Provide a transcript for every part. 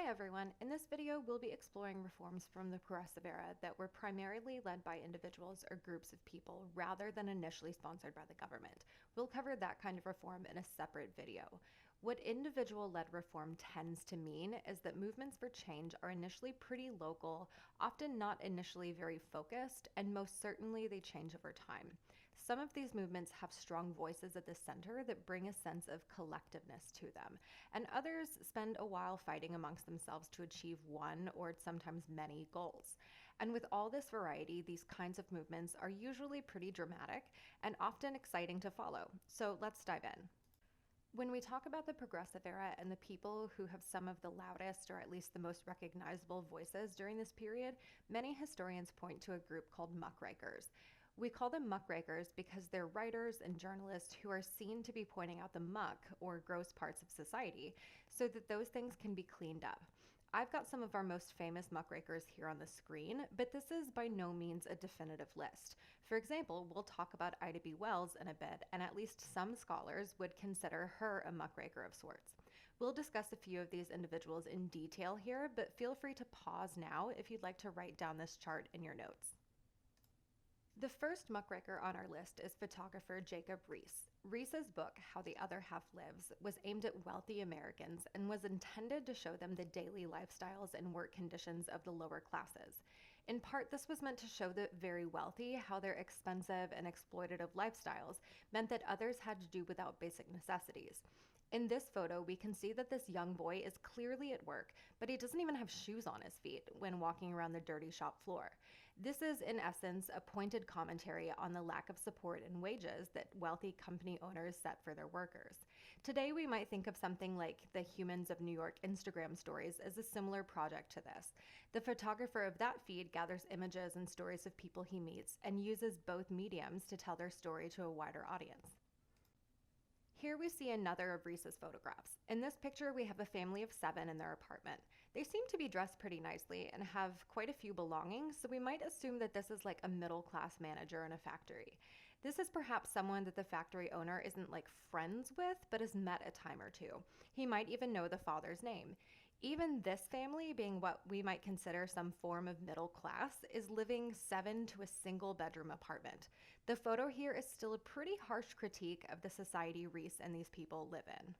everyone. In this video, we'll be exploring reforms from the Progressive Era that were primarily led by individuals or groups of people rather than initially sponsored by the government. We'll cover that kind of reform in a separate video. What individual-led reform tends to mean is that movements for change are initially pretty local, often not initially very focused, and most certainly they change over time. Some of these movements have strong voices at the center that bring a sense of collectiveness to them, and others spend a while fighting amongst themselves to achieve one or sometimes many goals. And with all this variety, these kinds of movements are usually pretty dramatic and often exciting to follow. So let's dive in. When we talk about the Progressive Era and the people who have some of the loudest or at least the most recognizable voices during this period, many historians point to a group called muckrakers. We call them muckrakers because they're writers and journalists who are seen to be pointing out the muck or gross parts of society so that those things can be cleaned up. I've got some of our most famous muckrakers here on the screen, but this is by no means a definitive list. For example, we'll talk about Ida B. Wells in a bit, and at least some scholars would consider her a muckraker of sorts. We'll discuss a few of these individuals in detail here, but feel free to pause now if you'd like to write down this chart in your notes. The first muckraker on our list is photographer Jacob Riis. Riis's book, How the Other Half Lives, was aimed at wealthy Americans and was intended to show them the daily lifestyles and work conditions of the lower classes. In part, this was meant to show the very wealthy how their expensive and exploitative lifestyles meant that others had to do without basic necessities. In this photo, we can see that this young boy is clearly at work, but he doesn't even have shoes on his feet when walking around the dirty shop floor. This is, in essence, a pointed commentary on the lack of support and wages that wealthy company owners set for their workers. Today, we might think of something like the Humans of New York Instagram stories as a similar project to this. The photographer of that feed gathers images and stories of people he meets and uses both mediums to tell their story to a wider audience. Here we see another of Riis's photographs. In this picture, we have a family of 7 in their apartment. They seem to be dressed pretty nicely and have quite a few belongings, so we might assume that this is like a middle-class manager in a factory. This is perhaps someone that the factory owner isn't like friends with, but has met a time or two. He might even know the father's name. Even this family, being what we might consider some form of middle class, is living 7 to a single bedroom apartment. The photo here is still a pretty harsh critique of the society Riis and these people live in.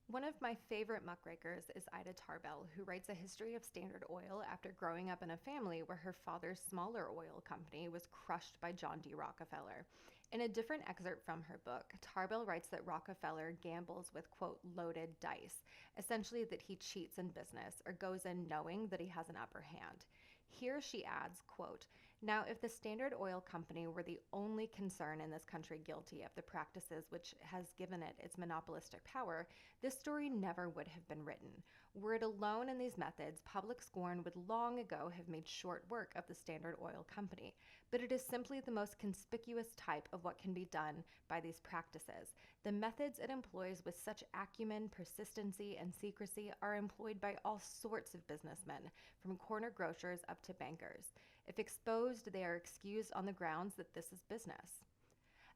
One of my favorite muckrakers is Ida Tarbell, who writes a history of Standard Oil after growing up in a family where her father's smaller oil company was crushed by John D. Rockefeller. In a different excerpt from her book, Tarbell writes that Rockefeller gambles with, quote, loaded dice, essentially that he cheats in business or goes in knowing that he has an upper hand. Here she adds, quote, now if the Standard Oil Company were the only concern in this country guilty of the practices which has given it its monopolistic power, this story never would have been written. Were it alone in these methods, public scorn would long ago have made short work of the Standard Oil Company. But it is simply the most conspicuous type of what can be done by these practices. The methods it employs with such acumen, persistency, and secrecy are employed by all sorts of businessmen, from corner grocers up to bankers. If exposed, they are excused on the grounds that this is business.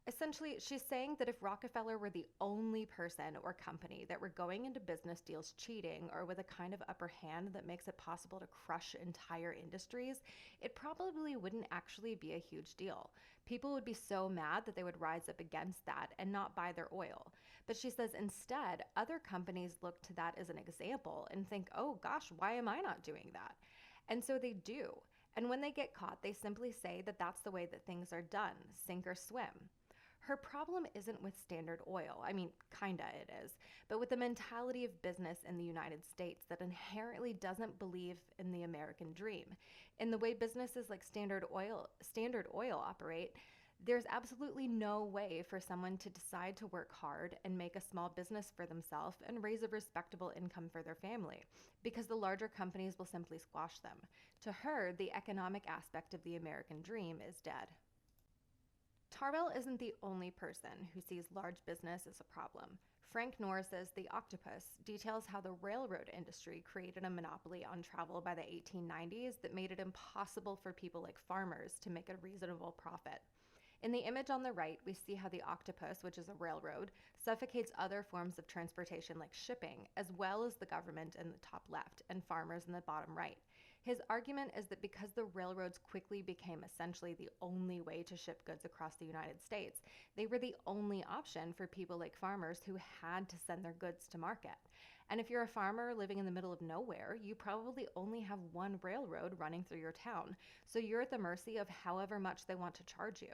Essentially, she's saying that if Rockefeller were the only person or company that were going into business deals cheating or with a kind of upper hand that makes it possible to crush entire industries, it probably wouldn't actually be a huge deal. People would be so mad that they would rise up against that and not buy their oil. But she says instead, other companies look to that as an example and think, oh gosh, why am I not doing that? And so they do. And when they get caught, they simply say that that's the way that things are done, sink or swim. Her problem isn't with Standard Oil. I mean, kinda it is, but with the mentality of business in the United States that inherently doesn't believe in the American dream. In the way businesses like Standard Oil operate, there's absolutely no way for someone to decide to work hard and make a small business for themselves and raise a respectable income for their family, because the larger companies will simply squash them. To her, the economic aspect of the American dream is dead. Tarbell isn't the only person who sees large business as a problem. Frank Norris's The Octopus details how the railroad industry created a monopoly on travel by the 1890s that made it impossible for people like farmers to make a reasonable profit. In the image on the right, we see how the octopus, which is a railroad, suffocates other forms of transportation like shipping, as well as the government in the top left and farmers in the bottom right. His argument is that because the railroads quickly became essentially the only way to ship goods across the United States, they were the only option for people like farmers who had to send their goods to market. And if you're a farmer living in the middle of nowhere, you probably only have one railroad running through your town, so you're at the mercy of however much they want to charge you.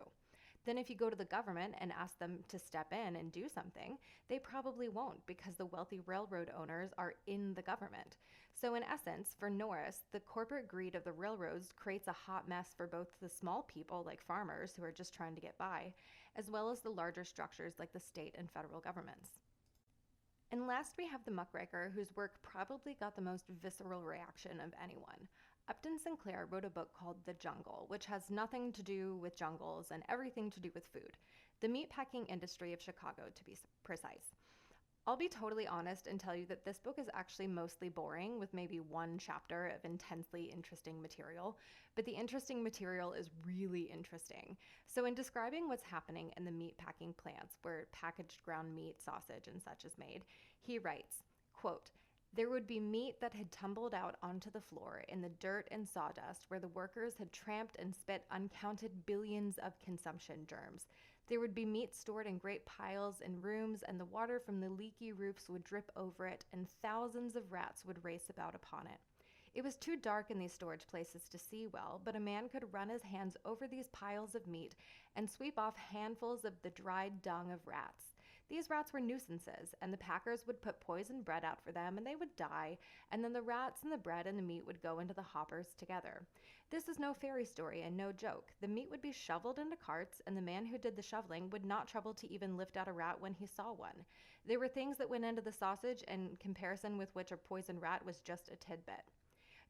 Then, if you go to the government and ask them to step in and do something, they probably won't because the wealthy railroad owners are in the government. So, in essence, for Norris, the corporate greed of the railroads creates a hot mess for both the small people, like farmers who are just trying to get by, as well as the larger structures like the state and federal governments. And last, we have the muckraker, whose work probably got the most visceral reaction of anyone. Upton Sinclair wrote a book called The Jungle, which has nothing to do with jungles and everything to do with food. The meatpacking industry of Chicago, to be precise. I'll be totally honest and tell you that this book is actually mostly boring, with maybe one chapter of intensely interesting material, but the interesting material is really interesting. So in describing what's happening in the meatpacking plants where packaged ground meat, sausage, and such is made, he writes, quote, "There would be meat that had tumbled out onto the floor in the dirt and sawdust where the workers had tramped and spit uncounted billions of consumption germs. There would be meat stored in great piles in rooms, and the water from the leaky roofs would drip over it, and thousands of rats would race about upon it. It was too dark in these storage places to see well, but a man could run his hands over these piles of meat and sweep off handfuls of the dried dung of rats. These rats were nuisances, and the packers would put poisoned bread out for them, and they would die, and then the rats and the bread and the meat would go into the hoppers together. This is no fairy story and no joke. The meat would be shoveled into carts, and the man who did the shoveling would not trouble to even lift out a rat when he saw one. There were things that went into the sausage in comparison with which a poisoned rat was just a tidbit.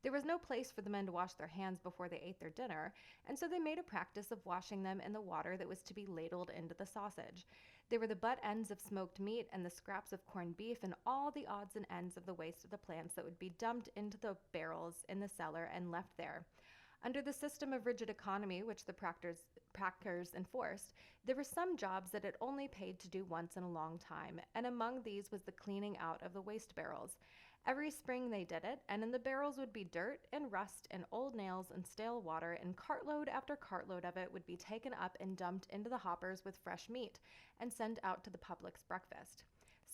There was no place for the men to wash their hands before they ate their dinner, and so they made a practice of washing them in the water that was to be ladled into the sausage. There were the butt ends of smoked meat and the scraps of corned beef and all the odds and ends of the waste of the plants that would be dumped into the barrels in the cellar and left there. Under the system of rigid economy which the packers enforced, there were some jobs that it only paid to do once in a long time, and among these was the cleaning out of the waste barrels. Every spring they did it, and in the barrels would be dirt and rust and old nails and stale water, and cartload after cartload of it would be taken up and dumped into the hoppers with fresh meat and sent out to the public's breakfast.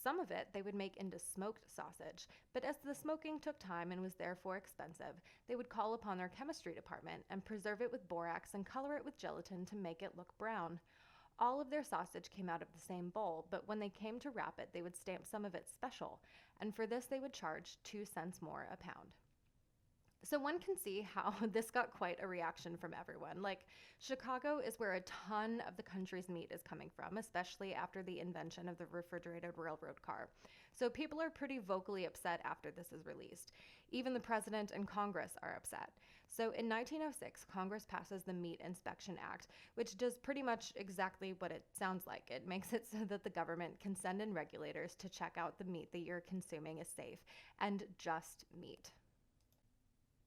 Some of it they would make into smoked sausage, but as the smoking took time and was therefore expensive, they would call upon their chemistry department and preserve it with borax and color it with gelatin to make it look brown. All of their sausage came out of the same bowl, but when they came to wrap it, they would stamp some of it special, and for this they would charge 2 cents more a pound. So one can see how this got quite a reaction from everyone. Like, Chicago is where a ton of the country's meat is coming from, especially after the invention of the refrigerated railroad car. So people are pretty vocally upset after this is released. Even the president and Congress are upset. So in 1906, Congress passes the Meat Inspection Act, which does pretty much exactly what it sounds like. It makes it so that the government can send in regulators to check out the meat that you're consuming is safe, and just meat.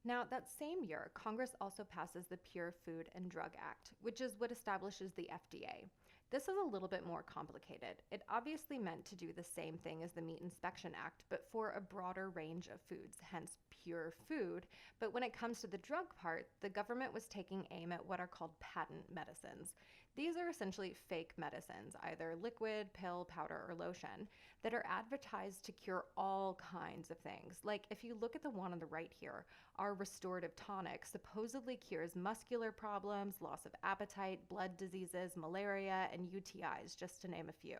Now, that same year, Congress also passes the Pure Food and Drug Act, which is what establishes the FDA. This is a little bit more complicated. It obviously meant to do the same thing as the Meat Inspection Act, but for a broader range of foods, hence pure food. But when it comes to the drug part, the government was taking aim at what are called patent medicines. These are essentially fake medicines, either liquid, pill, powder, or lotion, that are advertised to cure all kinds of things. Like if you look at the one on the right here, our restorative tonic supposedly cures muscular problems, loss of appetite, blood diseases, malaria, and UTIs, just to name a few.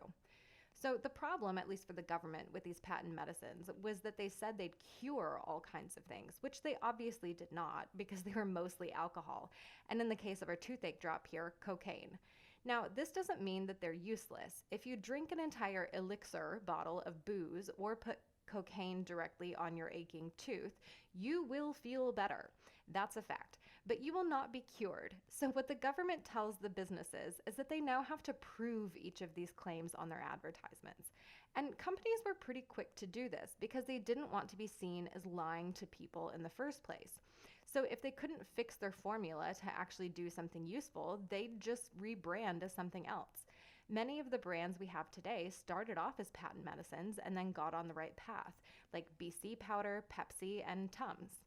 So the problem, at least for the government, with these patent medicines was that they said they'd cure all kinds of things, which they obviously did not because they were mostly alcohol, and in the case of our toothache drop here, cocaine. Now, this doesn't mean that they're useless. If you drink an entire elixir bottle of booze or put cocaine directly on your aching tooth, you will feel better. That's a fact. But you will not be cured. So what the government tells the businesses is that they now have to prove each of these claims on their advertisements. And companies were pretty quick to do this because they didn't want to be seen as lying to people in the first place. So if they couldn't fix their formula to actually do something useful, they'd just rebrand as something else. Many of the brands we have today started off as patent medicines and then got on the right path, like BC Powder, Pepsi, and Tums.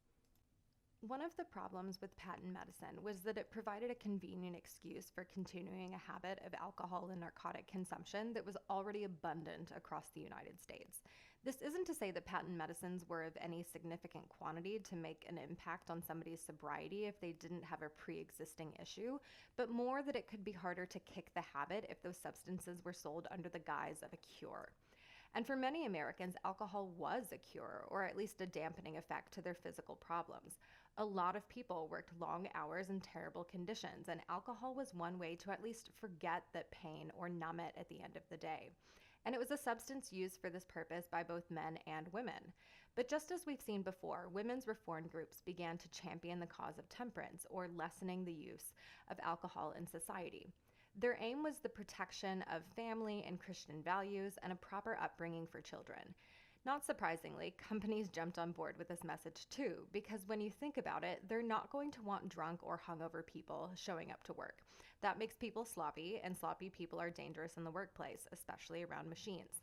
One of the problems with patent medicine was that it provided a convenient excuse for continuing a habit of alcohol and narcotic consumption that was already abundant across the United States. This isn't to say that patent medicines were of any significant quantity to make an impact on somebody's sobriety if they didn't have a pre existing issue, but more that it could be harder to kick the habit if those substances were sold under the guise of a cure. And for many Americans, alcohol was a cure, or at least a dampening effect to their physical problems. A lot of people worked long hours in terrible conditions, and alcohol was one way to at least forget that pain or numb it at the end of the day. And it was a substance used for this purpose by both men and women. But just as we've seen before, women's reform groups began to champion the cause of temperance, or lessening the use of alcohol in society. Their aim was the protection of family and Christian values and a proper upbringing for children. Not surprisingly, companies jumped on board with this message too, because when you think about it, they're not going to want drunk or hungover people showing up to work. That makes people sloppy, and sloppy people are dangerous in the workplace, especially around machines.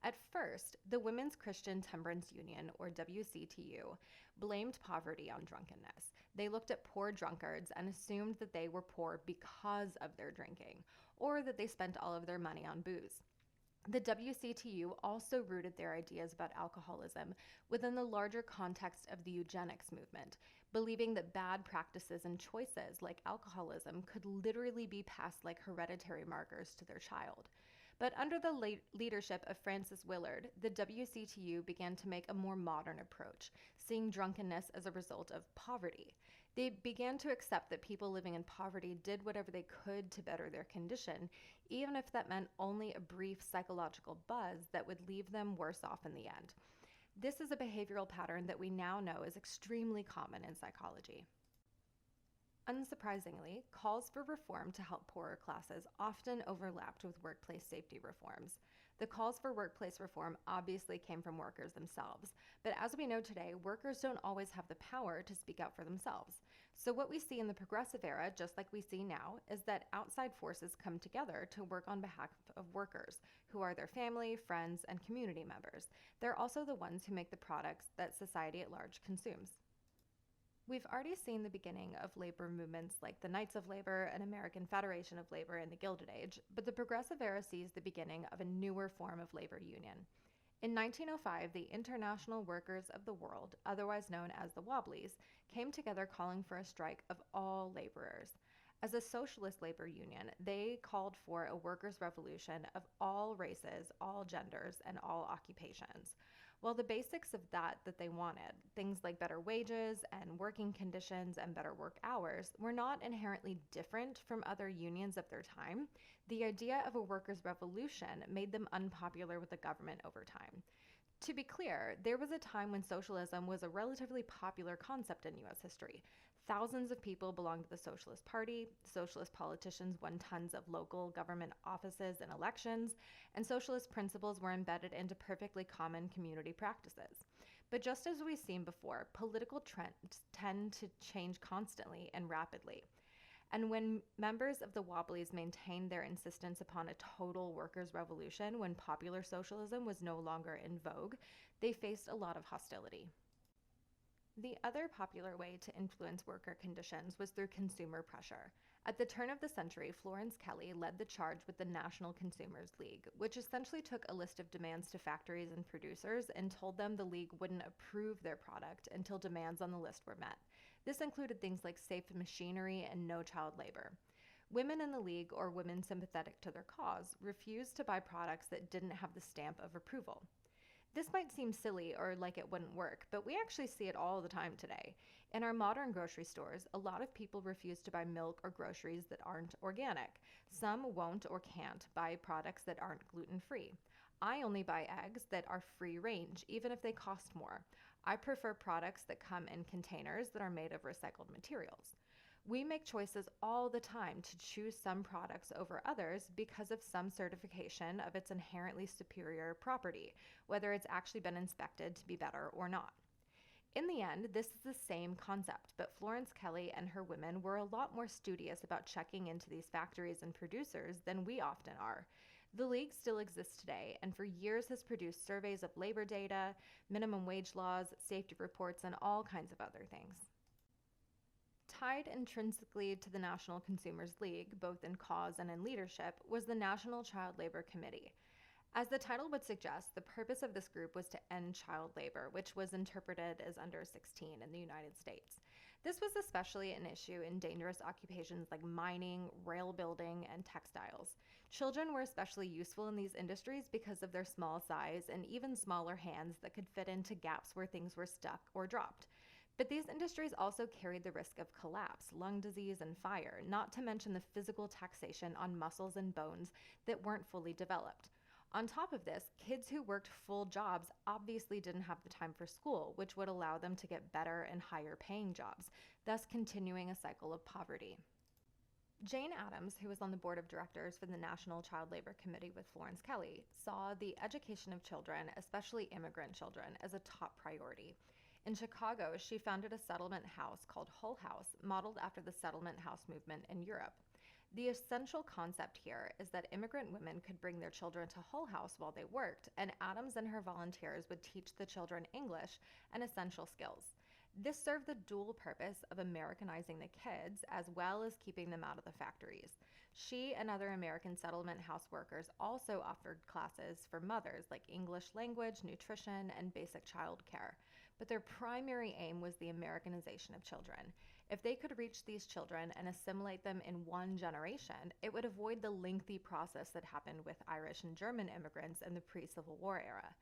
At first, the Women's Christian Temperance Union, or WCTU, blamed poverty on drunkenness. They looked at poor drunkards and assumed that they were poor because of their drinking, or that they spent all of their money on booze. The WCTU also rooted their ideas about alcoholism within the larger context of the eugenics movement, believing that bad practices and choices like alcoholism could literally be passed like hereditary markers to their child. But under the leadership of Frances Willard, the WCTU began to make a more modern approach, seeing drunkenness as a result of poverty. They began to accept that people living in poverty did whatever they could to better their condition, even if that meant only a brief psychological buzz that would leave them worse off in the end. This is a behavioral pattern that we now know is extremely common in psychology. Unsurprisingly, calls for reform to help poorer classes often overlapped with workplace safety reforms. The calls for workplace reform obviously came from workers themselves, but as we know today, workers don't always have the power to speak out for themselves. So what we see in the progressive era, just like we see now, is that outside forces come together to work on behalf of workers, who are their family, friends, and community members. They're also the ones who make the products that society at large consumes. We've already seen the beginning of labor movements like the Knights of Labor and American Federation of Labor in the Gilded Age, but the progressive era sees the beginning of a newer form of labor union. In 1905, the International Workers of the World, otherwise known as the Wobblies, came together calling for a strike of all laborers. As a socialist labor union, they called for a workers' revolution of all races, all genders, and all occupations. While the basics of that they wanted, things like better wages and working conditions and better work hours, were not inherently different from other unions of their time, the idea of a workers' revolution made them unpopular with the government over time. To be clear, there was a time when socialism was a relatively popular concept in U.S. history. Thousands of people belonged to the Socialist Party, socialist politicians won tons of local government offices and elections, and socialist principles were embedded into perfectly common community practices. But just as we've seen before, political trends tend to change constantly and rapidly. And when members of the Wobblies maintained their insistence upon a total workers' revolution when popular socialism was no longer in vogue, they faced a lot of hostility. The other popular way to influence worker conditions was through consumer pressure. At the turn of the century, Florence Kelley led the charge with the National Consumers League, which essentially took a list of demands to factories and producers and told them the league wouldn't approve their product until demands on the list were met. This included things like safe machinery and no child labor. Women in the league, or women sympathetic to their cause, refused to buy products that didn't have the stamp of approval. This might seem silly or like it wouldn't work, but we actually see it all the time today. In our modern grocery stores, a lot of people refuse to buy milk or groceries that aren't organic. Some won't or can't buy products that aren't gluten-free. I only buy eggs that are free range, even if they cost more. I prefer products that come in containers that are made of recycled materials. We make choices all the time to choose some products over others because of some certification of its inherently superior property, whether it's actually been inspected to be better or not. In the end, this is the same concept, but Florence Kelly and her women were a lot more studious about checking into these factories and producers than we often are. The League still exists today and for years has produced surveys of labor data, minimum wage laws, safety reports, and all kinds of other things. Tied intrinsically to the National Consumers League, both in cause and in leadership, was the National Child Labor Committee. As the title would suggest, the purpose of this group was to end child labor, which was interpreted as under 16 in the United States. This was especially an issue in dangerous occupations like mining, rail building, and textiles. Children were especially useful in these industries because of their small size and even smaller hands that could fit into gaps where things were stuck or dropped. But these industries also carried the risk of collapse, lung disease, and fire, not to mention the physical taxation on muscles and bones that weren't fully developed. On top of this, kids who worked full jobs obviously didn't have the time for school, which would allow them to get better and higher paying jobs, thus continuing a cycle of poverty. Jane Addams, who was on the board of directors for the National Child Labor Committee with Florence Kelly, saw the education of children, especially immigrant children, as a top priority. In Chicago, she founded a settlement house called Hull House, modeled after the settlement house movement in Europe. The essential concept here is that immigrant women could bring their children to Hull House while they worked, and Addams and her volunteers would teach the children English and essential skills. This served the dual purpose of Americanizing the kids as well as keeping them out of the factories. She and other American settlement house workers also offered classes for mothers like English language, nutrition, and basic child care. But their primary aim was the Americanization of children. If they could reach these children and assimilate them in one generation, it would avoid the lengthy process that happened with Irish and German immigrants in the pre-Civil War era.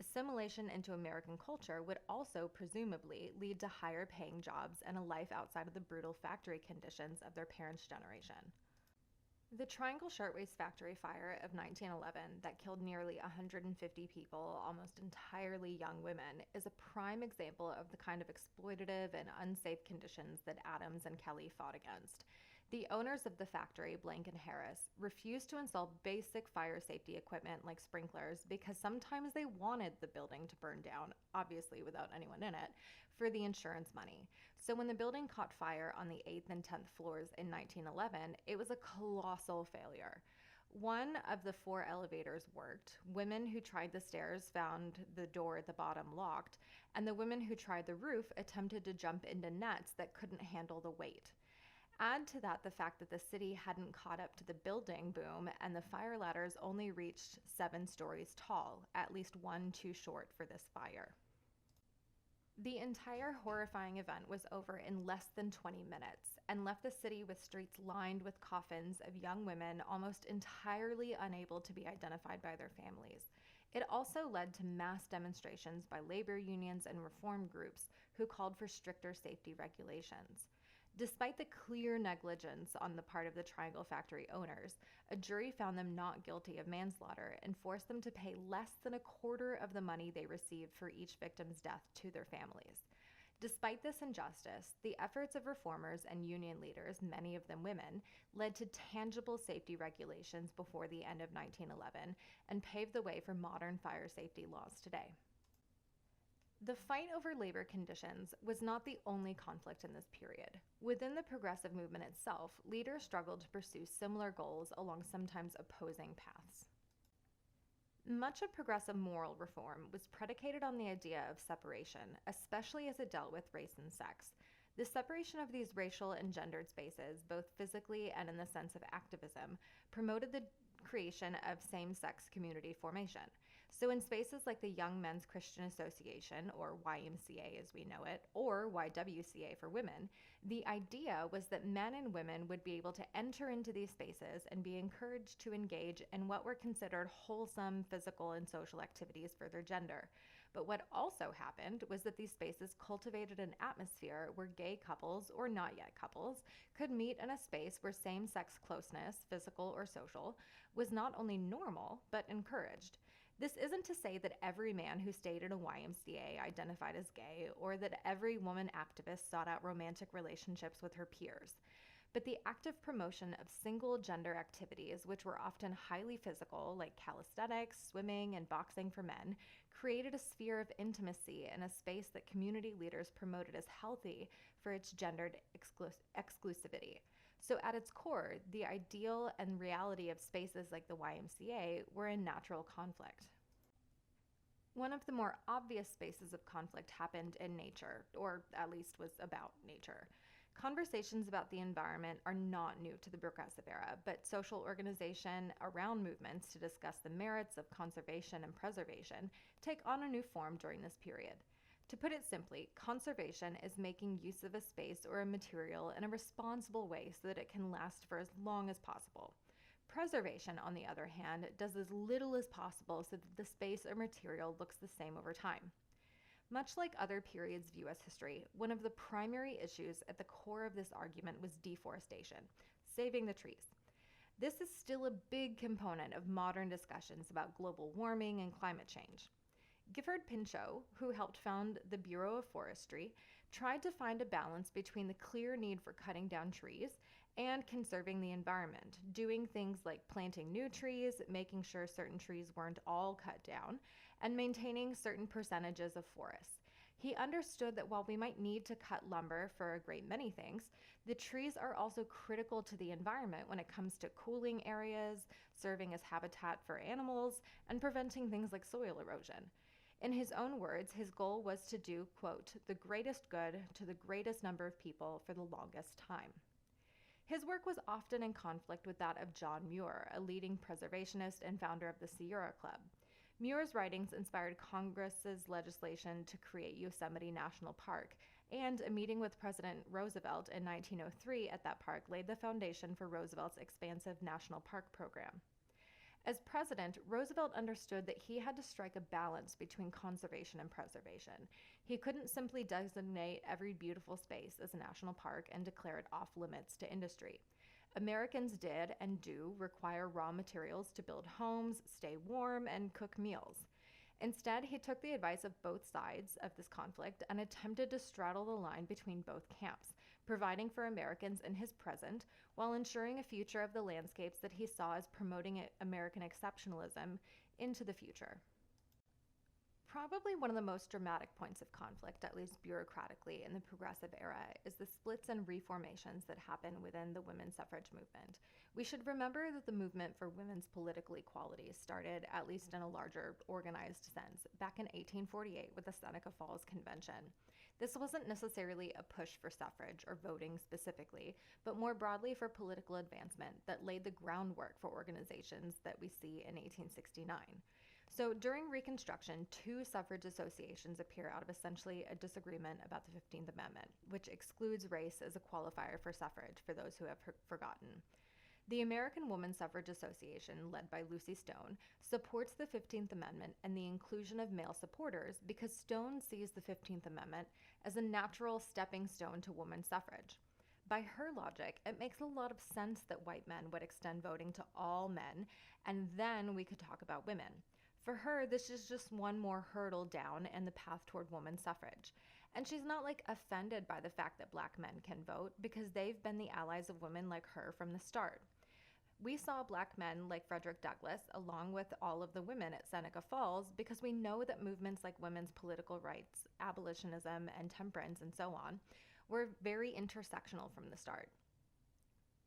Assimilation into American culture would also presumably lead to higher paying jobs and a life outside of the brutal factory conditions of their parents' generation. The Triangle Shirtwaist Factory fire of 1911 that killed nearly 150 people, almost entirely young women, is a prime example of the kind of exploitative and unsafe conditions that Addams and Kelly fought against. The owners of the factory, Blank and Harris, refused to install basic fire safety equipment like sprinklers because sometimes they wanted the building to burn down, obviously without anyone in it, for the insurance money. So when the building caught fire on the 8th and 10th floors in 1911, it was a colossal failure. One of the 4 elevators worked. Women who tried the stairs found the door at the bottom locked, and the women who tried the roof attempted to jump into nets that couldn't handle the weight. Add to that the fact that the city hadn't caught up to the building boom and the fire ladders only reached 7 stories tall, at least one too short for this fire. The entire horrifying event was over in less than 20 minutes and left the city with streets lined with coffins of young women almost entirely unable to be identified by their families. It also led to mass demonstrations by labor unions and reform groups who called for stricter safety regulations. Despite the clear negligence on the part of the Triangle Factory owners, a jury found them not guilty of manslaughter and forced them to pay less than a quarter of the money they received for each victim's death to their families. Despite this injustice, the efforts of reformers and union leaders, many of them women, led to tangible safety regulations before the end of 1911 and paved the way for modern fire safety laws today. The fight over labor conditions was not the only conflict in this period. Within the progressive movement itself, leaders struggled to pursue similar goals along sometimes opposing paths. Much of progressive moral reform was predicated on the idea of separation, especially as it dealt with race and sex. The separation of these racial and gendered spaces, both physically and in the sense of activism, promoted the creation of same-sex community formation. So in spaces like the Young Men's Christian Association, or YMCA as we know it, or YWCA for women, the idea was that men and women would be able to enter into these spaces and be encouraged to engage in what were considered wholesome physical and social activities for their gender. But what also happened was that these spaces cultivated an atmosphere where gay couples, or not yet couples, could meet in a space where same-sex closeness, physical or social, was not only normal, but encouraged. This isn't to say that every man who stayed in a YMCA identified as gay, or that every woman activist sought out romantic relationships with her peers. But the active promotion of single-gender activities, which were often highly physical, like calisthenics, swimming, and boxing for men, created a sphere of intimacy and a space that community leaders promoted as healthy for its gendered exclusivity. So, at its core, the ideal and reality of spaces like the YMCA were in natural conflict. One of the more obvious spaces of conflict happened in nature, or at least was about nature. Conversations about the environment are not new to the Progressive Era, but social organization around movements to discuss the merits of conservation and preservation take on a new form during this period. To put it simply, conservation is making use of a space or a material in a responsible way so that it can last for as long as possible. Preservation, on the other hand, does as little as possible so that the space or material looks the same over time. Much like other periods of U.S. history, one of the primary issues at the core of this argument was deforestation, saving the trees. This is still a big component of modern discussions about global warming and climate change. Gifford Pinchot, who helped found the Bureau of Forestry, tried to find a balance between the clear need for cutting down trees and conserving the environment, doing things like planting new trees, making sure certain trees weren't all cut down, and maintaining certain percentages of forests. He understood that while we might need to cut lumber for a great many things, the trees are also critical to the environment when it comes to cooling areas, serving as habitat for animals, and preventing things like soil erosion. In his own words, his goal was to do, quote, the greatest good to the greatest number of people for the longest time. His work was often in conflict with that of John Muir, a leading preservationist and founder of the Sierra Club. Muir's writings inspired Congress's legislation to create Yosemite National Park, and a meeting with President Roosevelt in 1903 at that park laid the foundation for Roosevelt's expansive national park program. As president, Roosevelt understood that he had to strike a balance between conservation and preservation. He couldn't simply designate every beautiful space as a national park and declare it off limits to industry. Americans did and do require raw materials to build homes, stay warm, and cook meals. Instead, he took the advice of both sides of this conflict and attempted to straddle the line between both camps, providing for Americans in his present while ensuring a future of the landscapes that he saw as promoting American exceptionalism into the future. Probably one of the most dramatic points of conflict, at least bureaucratically, in the Progressive Era is the splits and reformations that happen within the women's suffrage movement. We should remember that the movement for women's political equality started, at least in a larger, organized sense, back in 1848 with the Seneca Falls Convention. This wasn't necessarily a push for suffrage or voting specifically, but more broadly for political advancement that laid the groundwork for organizations that we see in 1869. So during Reconstruction, two suffrage associations appear out of essentially a disagreement about the 15th Amendment, which excludes race as a qualifier for suffrage for those who have forgotten. The American Woman Suffrage Association, led by Lucy Stone, supports the 15th Amendment and the inclusion of male supporters because Stone sees the 15th Amendment as a natural stepping stone to women's suffrage. By her logic, it makes a lot of sense that white men would extend voting to all men, and then we could talk about women. For her, this is just one more hurdle down in the path toward women's suffrage. And she's not offended by the fact that black men can vote because they've been the allies of women like her from the start. We saw black men like Frederick Douglass along with all of the women at Seneca Falls because we know that movements like women's political rights, abolitionism, and temperance, and so on, were very intersectional from the start.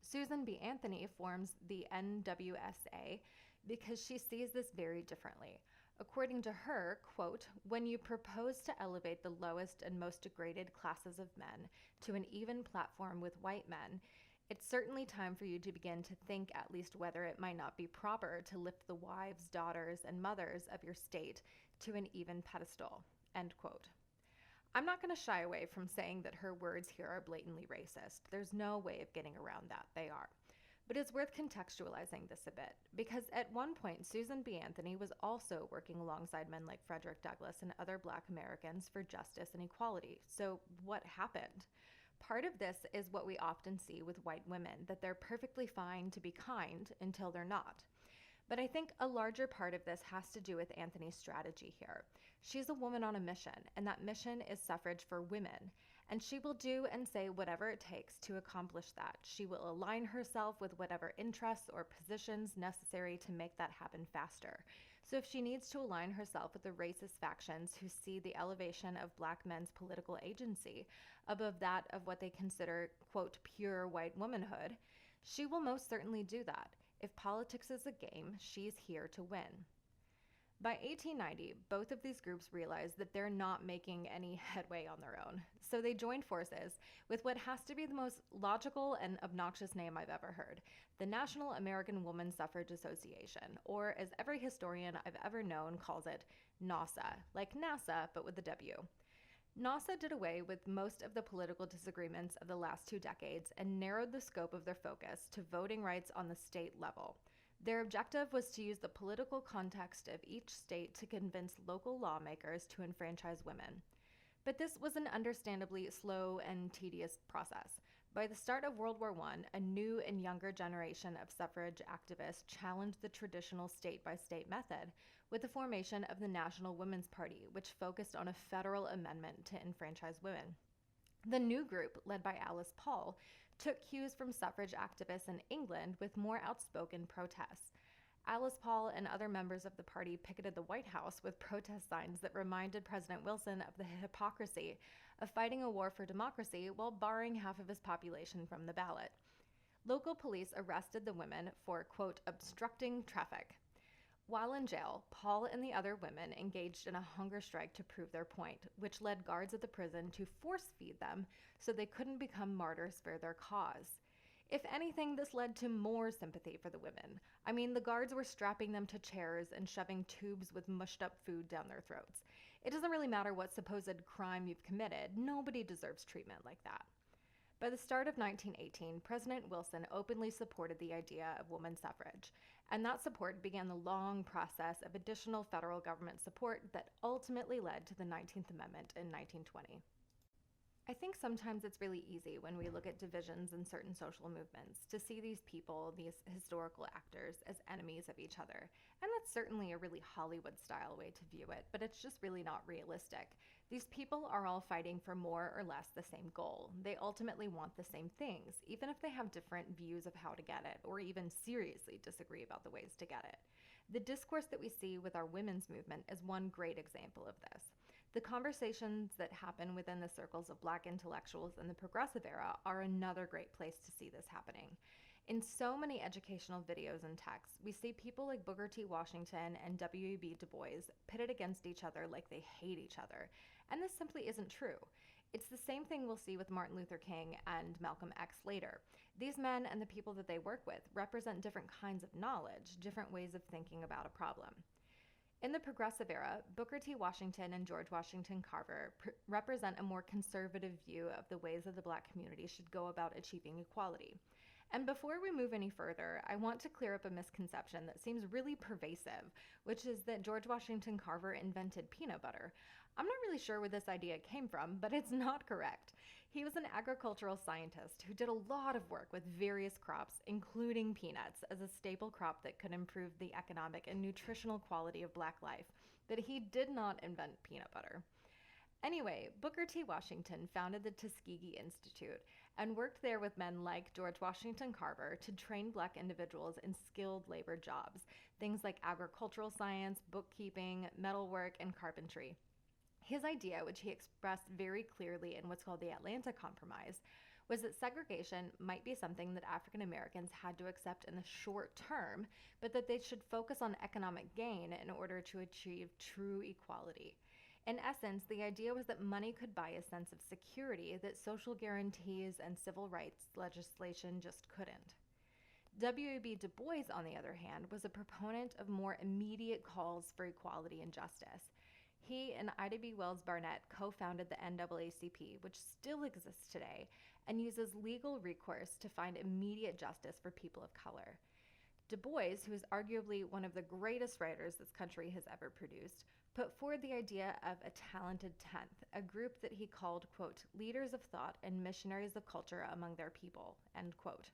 Susan B. Anthony forms the NWSA because she sees this very differently. According to her, quote, when you propose to elevate the lowest and most degraded classes of men to an even platform with white men, it's certainly time for you to begin to think at least whether it might not be proper to lift the wives, daughters, and mothers of your state to an even pedestal, end quote. I'm not going to shy away from saying that her words here are blatantly racist. There's no way of getting around that. They are. But it's worth contextualizing this a bit, because at one point, Susan B. Anthony was also working alongside men like Frederick Douglass and other black Americans for justice and equality. So what happened? Part of this is what we often see with white women, that they're perfectly fine to be kind until they're not. But I think a larger part of this has to do with Anthony's strategy here. She's a woman on a mission, and that mission is suffrage for women. And she will do and say whatever it takes to accomplish that. She will align herself with whatever interests or positions necessary to make that happen faster. So if she needs to align herself with the racist factions who see the elevation of black men's political agency above that of what they consider, quote, pure white womanhood, she will most certainly do that. If politics is a game, she's here to win. By 1890, both of these groups realized that they're not making any headway on their own, so they joined forces with what has to be the most logical and obnoxious name I've ever heard, the National American Woman Suffrage Association, or as every historian I've ever known calls it, NASA, like NASA, but with a W. NASA did away with most of the political disagreements of the last 2 decades and narrowed the scope of their focus to voting rights on the state level. Their objective was to use the political context of each state to convince local lawmakers to enfranchise women. But this was an understandably slow and tedious process. By the start of World War I, a new and younger generation of suffrage activists challenged the traditional state-by-state method with the formation of the National Women's Party, which focused on a federal amendment to enfranchise women. The new group, led by Alice Paul, took cues from suffrage activists in England with more outspoken protests. Alice Paul and other members of the party picketed the White House with protest signs that reminded President Wilson of the hypocrisy of fighting a war for democracy while barring half of his population from the ballot. Local police arrested the women for, quote, obstructing traffic. While in jail, Paul and the other women engaged in a hunger strike to prove their point, which led guards at the prison to force feed them so they couldn't become martyrs for their cause. If anything, this led to more sympathy for the women. I mean, the guards were strapping them to chairs and shoving tubes with mushed up food down their throats. It doesn't really matter what supposed crime you've committed, nobody deserves treatment like that. By the start of 1918, President Wilson openly supported the idea of women's suffrage, and that support began the long process of additional federal government support that ultimately led to the 19th Amendment in 1920. I think sometimes it's really easy when we look at divisions in certain social movements to see these people, these historical actors, as enemies of each other. And that's certainly a really Hollywood-style way to view it, but it's just really not realistic. These people are all fighting for more or less the same goal. They ultimately want the same things, even if they have different views of how to get it, or even seriously disagree about the ways to get it. The discourse that we see with our women's movement is one great example of this. The conversations that happen within the circles of Black intellectuals in the Progressive Era are another great place to see this happening. In so many educational videos and texts, we see people like Booker T. Washington and W.E.B. Du Bois pitted against each other like they hate each other, and this simply isn't true. It's the same thing we'll see with Martin Luther King and Malcolm X later. These men and the people that they work with represent different kinds of knowledge, different ways of thinking about a problem. In the Progressive Era, Booker T. Washington and George Washington Carver represent a more conservative view of the ways that the Black community should go about achieving equality. And before we move any further, I want to clear up a misconception that seems really pervasive, which is that George Washington Carver invented peanut butter. I'm not really sure where this idea came from, but it's not correct. He was an agricultural scientist who did a lot of work with various crops, including peanuts, as a staple crop that could improve the economic and nutritional quality of Black life, but he did not invent peanut butter. Anyway, Booker T. Washington founded the Tuskegee Institute and worked there with men like George Washington Carver to train Black individuals in skilled labor jobs, things like agricultural science, bookkeeping, metalwork, and carpentry. His idea, which he expressed very clearly in what's called the Atlanta Compromise, was that segregation might be something that African Americans had to accept in the short term, but that they should focus on economic gain in order to achieve true equality. In essence, the idea was that money could buy a sense of security that social guarantees and civil rights legislation just couldn't. W.E.B. Du Bois, on the other hand, was a proponent of more immediate calls for equality and justice. He and Ida B. Wells Barnett co-founded the NAACP, which still exists today, and uses legal recourse to find immediate justice for people of color. Du Bois, who is arguably one of the greatest writers this country has ever produced, put forward the idea of a talented tenth, a group that he called, quote, leaders of thought and missionaries of culture among their people, end quote.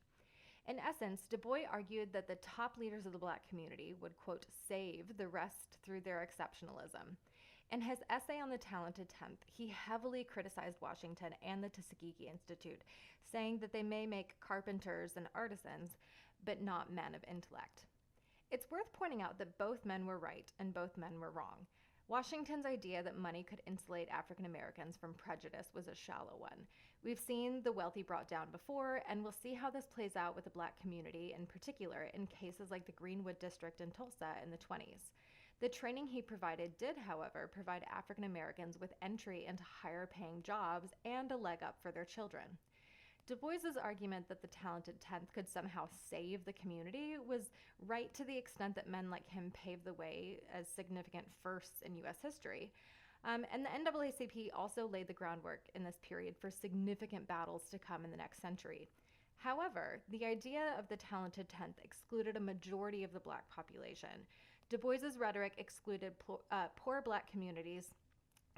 In essence, Du Bois argued that the top leaders of the Black community would, quote, save the rest through their exceptionalism. In his essay on the Talented Tenth, he heavily criticized Washington and the Tuskegee Institute, saying that they may make carpenters and artisans, but not men of intellect. It's worth pointing out that both men were right and both men were wrong. Washington's idea that money could insulate African Americans from prejudice was a shallow one. We've seen the wealthy brought down before, and we'll see how this plays out with the black community in particular in cases like the Greenwood District in Tulsa in the 20s. The training he provided did, however, provide African Americans with entry into higher paying jobs and a leg up for their children. Du Bois's argument that the talented 10th could somehow save the community was right to the extent that men like him paved the way as significant firsts in U.S. history. And the NAACP also laid the groundwork in this period for significant battles to come in the next century. However, the idea of the talented 10th excluded a majority of the black population. Du Bois's rhetoric excluded poor black communities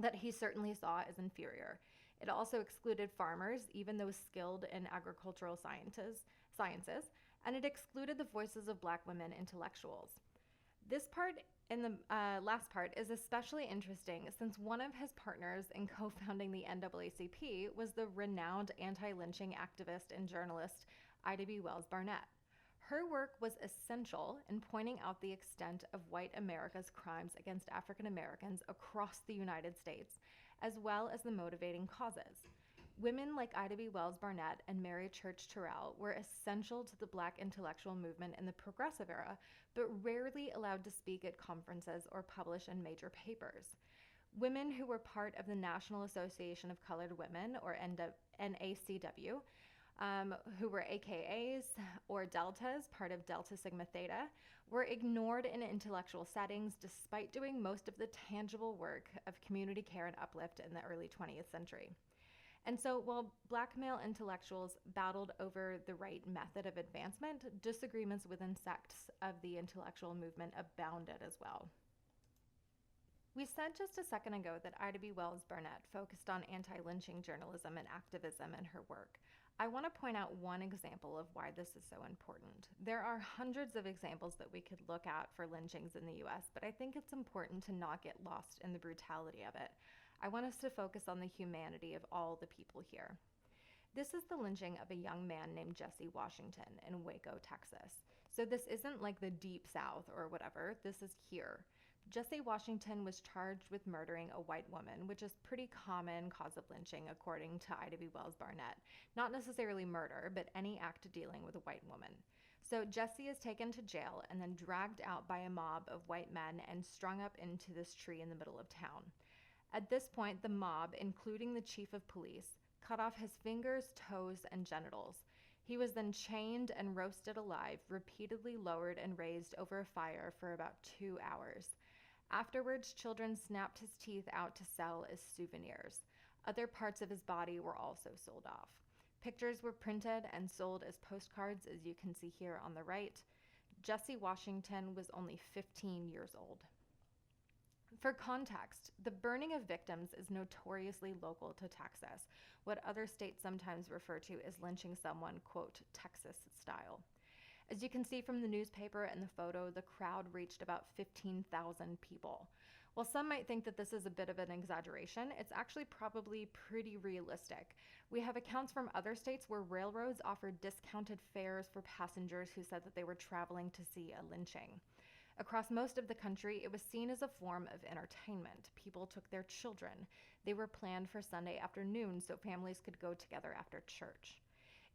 that he certainly saw as inferior. It also excluded farmers, even those skilled in agricultural sciences, and it excluded the voices of black women intellectuals. This part in the last part is especially interesting since one of his partners in co-founding the NAACP was the renowned anti-lynching activist and journalist Ida B. Wells Barnett. Her work was essential in pointing out the extent of white America's crimes against African Americans across the United States, as well as the motivating causes. Women like Ida B. Wells Barnett and Mary Church Terrell were essential to the black intellectual movement in the Progressive Era, but rarely allowed to speak at conferences or publish in major papers. Women who were part of the National Association of Colored Women, or NACW, who were AKAs or Deltas, part of Delta Sigma Theta, were ignored in intellectual settings despite doing most of the tangible work of community care and uplift in the early 20th century. And so while black male intellectuals battled over the right method of advancement, disagreements within sects of the intellectual movement abounded as well. We said just a second ago that Ida B. Wells Barnett focused on anti-lynching journalism and activism in her work. I want to point out one example of why this is so important. There are hundreds of examples that we could look at for lynchings in the US, but I think it's important to not get lost in the brutality of it. I want us to focus on the humanity of all the people here. This is the lynching of a young man named Jesse Washington in Waco, Texas. So this isn't like the deep south or whatever, this is here. Jesse Washington was charged with murdering a white woman, which is pretty common cause of lynching according to Ida B. Wells Barnett. Not necessarily murder, but any act dealing with a white woman. So Jesse is taken to jail and then dragged out by a mob of white men and strung up into this tree in the middle of town. At this point, the mob, including the chief of police, cut off his fingers, toes, and genitals. He was then chained and roasted alive, repeatedly lowered and raised over a fire for about 2 hours. Afterwards, children snapped his teeth out to sell as souvenirs. Other parts of his body were also sold off. Pictures were printed and sold as postcards, as you can see here on the right. Jesse Washington was only 15 years old. For context, the burning of victims is notoriously local to Texas, what other states sometimes refer to as lynching someone, quote, Texas style. As you can see from the newspaper and the photo, the crowd reached about 15,000 people. While some might think that this is a bit of an exaggeration, it's actually probably pretty realistic. We have accounts from other states where railroads offered discounted fares for passengers who said that they were traveling to see a lynching. Across most of the country, it was seen as a form of entertainment. People took their children. They were planned for Sunday afternoon so families could go together after church.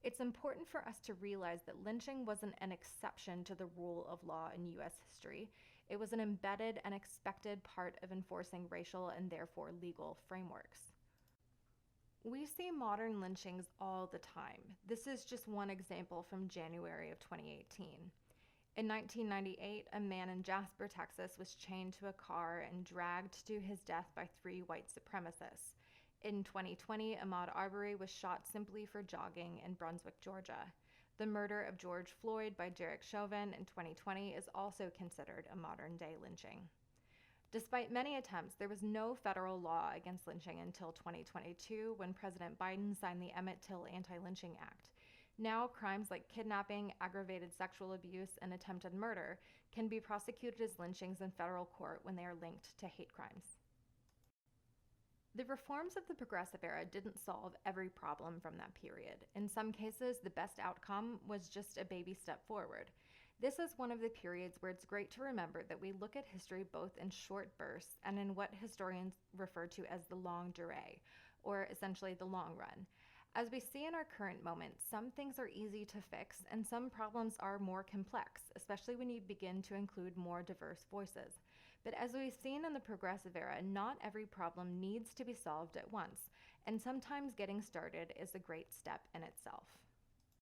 It's important for us to realize that lynching wasn't an exception to the rule of law in U.S. history. It was an embedded and expected part of enforcing racial and therefore legal frameworks. We see modern lynchings all the time. This is just one example from January of 2018. In 1998, a man in Jasper, Texas was chained to a car and dragged to his death by 3 white supremacists. In 2020, Ahmaud Arbery was shot simply for jogging in Brunswick, Georgia. The murder of George Floyd by Derek Chauvin in 2020 is also considered a modern-day lynching. Despite many attempts, there was no federal law against lynching until 2022 when President Biden signed the Emmett Till Anti-Lynching Act. Now, crimes like kidnapping, aggravated sexual abuse, and attempted murder can be prosecuted as lynchings in federal court when they are linked to hate crimes. The reforms of the Progressive Era didn't solve every problem from that period. In some cases, the best outcome was just a baby step forward. This is one of the periods where it's great to remember that we look at history both in short bursts and in what historians refer to as the longue durée, or essentially the long run. As we see in our current moment, some things are easy to fix and some problems are more complex, especially when you begin to include more diverse voices. But as we've seen in the Progressive Era, not every problem needs to be solved at once, and sometimes getting started is a great step in itself.